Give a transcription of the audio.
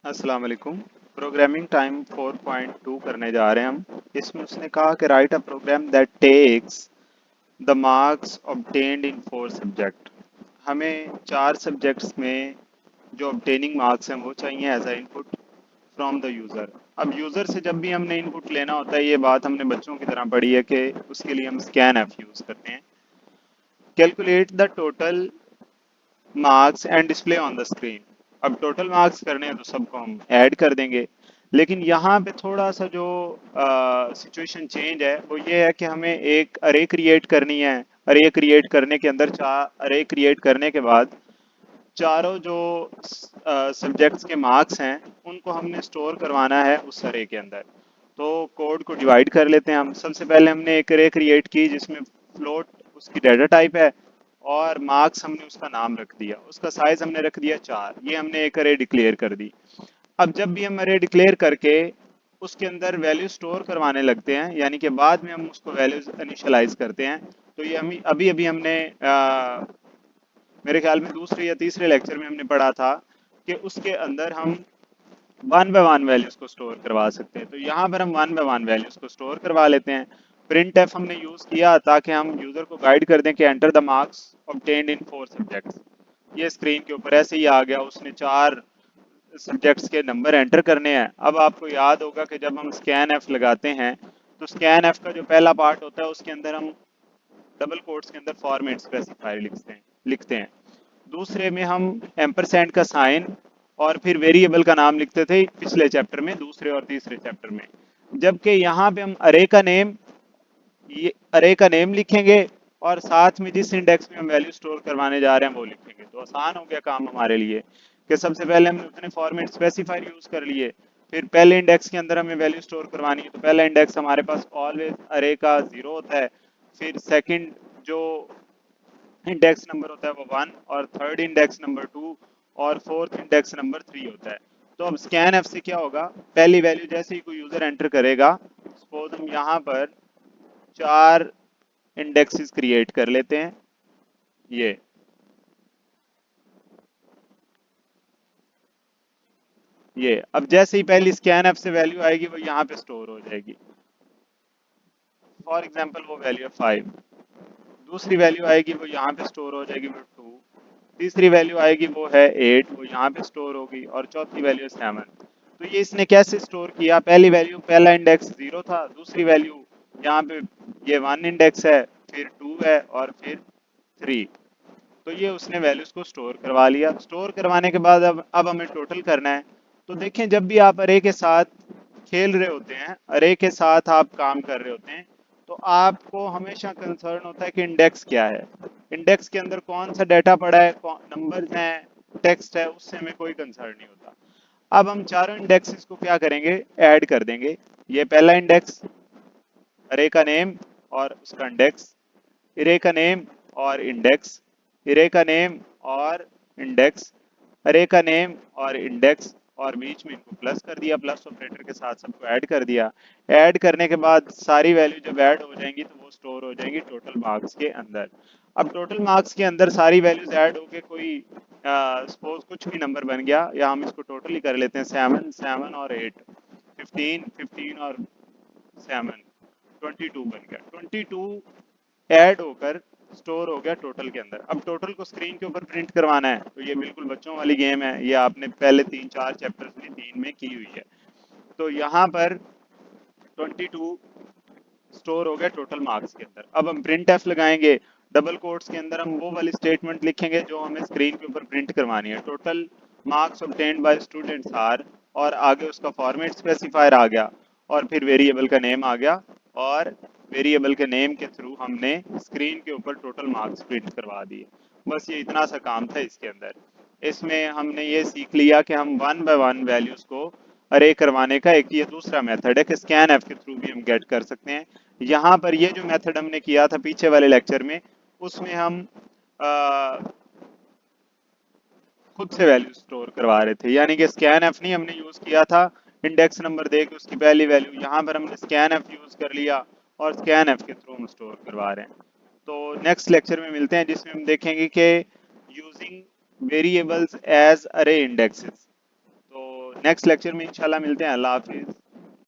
अस्सलाम वालेकुम। Programming time 4.2 करने जा रहे हैं हम। इसमें उसने कहा कि write a program that takes the marks obtained in 4 subject. हमें 4 सब्जेक्ट्स में जो ऑब्टेनिंग मार्क्स हैं वो चाहिए as a input from the user. अब यूज़र से जब भी हमने इनपुट लेना होता है, ये बात हमने बच्चों की तरह पढ़ी है कि उसके लिए हम स्कैन एफ यूज़ करते हैं। Calculate the total marks and display on the screen. अब टोटल मार्क्स करने हैं तो सबको हम ऐड कर देंगे, लेकिन यहाँ पे थोड़ा सा जो सिचुएशन चेंज है वो ये है कि हमें एक अरे क्रिएट करनी है। अरे क्रिएट करने के अंदर अरे क्रिएट करने के बाद चारों जो सब्जेक्ट्स के मार्क्स हैं उनको हमने स्टोर करवाना है उस अरे के अंदर। तो कोड को डिवाइड कर लेते हैं हम। सबसे पहले हमने एक अरे क्रिएट की जिसमें फ्लोट उसकी डाटा टाइप है और मार्क्स हमने उसका नाम रख दिया, उसका साइज हमने रख दिया 4। ये हमने एक अरे डिक्लेयर कर दी। अब जब भी हम अरे डिक्लेयर करके उसके अंदर वैल्यू स्टोर करवाने लगते हैं, यानी कि बाद में हम उसको वैल्यूज इनिशियलाइज करते हैं, तो ये हम अभी अभी हमने मेरे ख्याल में दूसरे या तीसरे लेक्चर में हमने पढ़ा था कि उसके अंदर हम वन बाय वन वैल्यूज को स्टोर करवा सकते हैं। तो यहाँ पर हम वन बाय वन वैल्यूज को स्टोर करवा लेते हैं। प्रिंट एफ हमने यूज किया ताकि हम यूजर को गाइड कर दें कि enter the marks obtained in 4 subjects. ये स्क्रीन के ऊपर ऐसे ही आ गया, उसने 4 सब्जेक्ट्स के नंबर एंटर करने हैं। अब आपको याद होगा कि जब हम स्कैन एफ लगाते हैं तो स्कैन एफ का जो पहला पार्ट होता है उसके अंदर हम डबल कोट्स के अंदर फॉर्मेट स्पेसिफायर लिखते हैं। दूसरे में हम एम्परसैंड का साइन और फिर वेरिएबल का नाम लिखते थे पिछले चैप्टर में, दूसरे और तीसरे चैप्टर में। जबकि यहाँ पे हम अरे का नेम लिखेंगे और साथ में जिस इंडेक्स में हम वैल्यू स्टोर करवाने जा रहे हैं वो लिखेंगे। तो आसान हो गया काम हमारे लिए कि सबसे पहले हमने उतने फॉर्मेट स्पेसिफायर यूज कर लिए। फिर पहले इंडेक्स के अंदर हमें वैल्यू स्टोर करवानी है, तो पहला इंडेक्स हमारे पास ऑलवेज अरे का 0 होता है। फिर सेकंड जो इंडेक्स नंबर होता है वो 1, और थर्ड इंडेक्स नंबर 2, और फोर्थ इंडेक्स नंबर 3 होता है। तो अब स्कैन एफ से क्या होगा, पहली वैल्यू जैसे ही कोई यूजर एंटर करेगा, सपोज हम यहाँ पर 4 इंडेक्सेस क्रिएट कर लेते हैं। ये अब जैसे ही पहली स्कैन एफ से वैल्यू आएगी वो यहाँ पे स्टोर हो जाएगी। फॉर एग्जाम्पल वो वैल्यू है 5। दूसरी वैल्यू आएगी वो यहाँ पे स्टोर हो जाएगी, वो 2। तीसरी वैल्यू आएगी वो है 8, वो यहाँ पे स्टोर होगी। और चौथी वैल्यू 7। तो ये इसने कैसे स्टोर किया, पहली वैल्यू पहला इंडेक्स 0 था, दूसरी वैल्यू यहाँ पे ये 1 इंडेक्स है, फिर 2 है और फिर 3। तो ये उसने वैल्यूज को स्टोर करवा लिया। स्टोर करवाने के बाद अब हमें टोटल करना है। तो देखें, जब भी आप अरे के साथ खेल रहे होते हैं, अरे के साथ आप काम कर रहे होते हैं, तो आपको हमेशा कंसर्न होता है कि इंडेक्स क्या है, इंडेक्स के अंदर कौन सा डाटा पड़ा है, नंबर्स हैं, टेक्स्ट है, उससे हमें कोई कंसर्न नहीं होता। अब हम चारों इंडेक्सेस को क्या करेंगे, ऐड कर देंगे। ये पहला इंडेक्स, अरे का नेम और उसका इंडेक्स, अरे का नेम और इंडेक्स, अरे का नेम और इंडेक्स, अरे का नेम और इंडेक्स, और बीच में इनको प्लस कर दिया, प्लस ऑपरेटर के साथ सबको ऐड कर दिया। ऐड करने के बाद सारी वैल्यू जब ऐड हो जाएंगी तो वो स्टोर हो जाएंगी टोटल मार्क्स के अंदर। अब टोटल मार्क्स के अंदर सारी वैल्यूज ऐड होके कोई सपोज कुछ भी नंबर बन गया, या हम इसको टोटल ही कर लेते हैं, 7 7 और 8, 15 15 और 7, 22 बन गया। 22 ऐड होकर स्टोर हो गया टोटल के अंदर। अब टोटल को स्क्रीन के ऊपर प्रिंट करवाना है, तो ये बिल्कुल बच्चों वाली गेम है, ये आपने पहले 3 4 चैप्टर्स में 3 में की हुई है। तो यहाँ पर 22 स्टोर हो गया टोटल मार्क्स के अंदर। अब हम प्रिंट एफ लगाएंगे, डबल कोट्स के अंदर हम वो वाली स्टेटमेंट लिखेंगे जो हमें स्क्रीन के ऊपर प्रिंट करवानी है, total marks obtained by students are, और आगे उसका फॉर्मेट स्पेसिफायर आ गया, और फिर वेरिएबल का नेम आ गया, और वेरिएबल के नेम के थ्रू हमने स्क्रीन के ऊपर टोटल मार्क्स प्रिंट करवा दिए। बस ये इतना सा काम था इसके अंदर। इसमें हमने ये सीख लिया कि हम वन बाय वन वैल्यूज को अरे करवाने का एक ये दूसरा मेथड है कि स्कैन एफ के थ्रू भी हम गेट कर सकते हैं। यहाँ पर ये जो मेथड हमने किया था पीछे वाले लेक्चर में, उसमें हम आ, खुद से वैल्यू स्टोर करवा रहे थे, यानी कि स्कैन एफ नहीं हमने यूज किया था इंडेक्स नंबर दे के उसकी पहली वैल्यू, यहाँ पर हमने स्कैन एफ यूज कर लिया और स्कैन एफ के थ्रू हम स्टोर करवा रहे हैं। तो नेक्स्ट लेक्चर में मिलते हैं जिसमें हम देखेंगे कि यूजिंग वेरिएबल्स एज अरे इंडेक्सेस। तो नेक्स्ट लेक्चर में इंशाल्लाह मिलते हैं। अल्लाह हाफिज़।